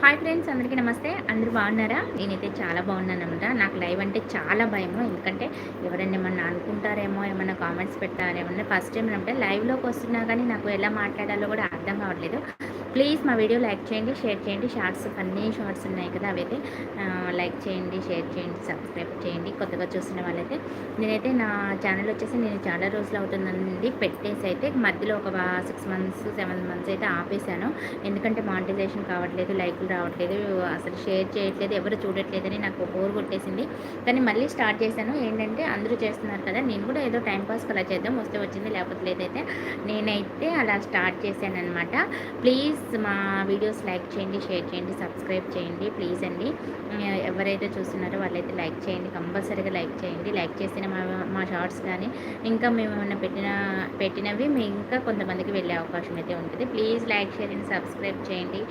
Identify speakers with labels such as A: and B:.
A: Hi friends, అందరికీ నమస్తే. అందరూ బాగున్నారా? నేనైతే చాలా బాగున్నాననమాట. నాకు లైవ్ అంటే చాలా భయము. ఎందుకంటే ఎవరైనా ఏమన్నా అనుకుంటారేమో, ఏమన్నా కామెంట్స్ పెడతారేమో. ఫస్ట్ టైం అంటే లైవ్‌లోకి వస్తున్నా కానీ నాకు ఎలా మాట్లాడాలో కూడా అర్థం కావట్లేదు. ప్లీజ్ మా వీడియో లైక్ చేయండి, షేర్ చేయండి. షార్ట్స్ ఫన్నీ షార్ట్స్ ఉన్నాయి కదా, అవైతే లైక్ చేయండి, షేర్ చేయండి, సబ్స్క్రైబ్ చేయండి. కొత్తగా చూస్తున్న వాళ్ళైతే నేనైతే నా ఛానల్ వచ్చేసి నేను చాలా రోజులు అవుతుందండి పెట్టేసి. అయితే మధ్యలో ఒక 6 మంత్స్ 7 మంత్స్ అయితే ఆపేశాను. ఎందుకంటే మానిటైజేషన్ కావట్లేదు, లైకులు రావట్లేదు, అసలు షేర్ చేయట్లేదు, ఎవరు చూడట్లేదని నాకు బోర్ కొట్టేసింది. కానీ మళ్ళీ స్టార్ట్ చేశాను. ఏంటంటే అందరూ చేస్తున్నారు కదా, నేను కూడా ఏదో టైంపాస్కి అలా చేద్దాం, వస్తే వచ్చింది లేకపోతే లేదైతే నేనైతే అలా స్టార్ట్ చేశాను అనమాట. ప్లీజ్ మా వీడియోస్ లైక్ చేయండి, షేర్ చేయండి, సబ్స్క్రైబ్ చేయండి ప్లీజ్ అండి. ఎవరైతే చూస్తున్నారో వాళ్ళైతే లైక్ చేయండి, కంపల్సరీగా లైక్ చేయండి. లైక్ చేసిన మా షార్ట్స్ కానీ ఇంకా మేము ఏమైనా పెట్టినవి మీ ఇంకా కొంతమందికి వెళ్ళే అవకాశం అయితే ఉంటుంది. Please like share and subscribe చేయండి.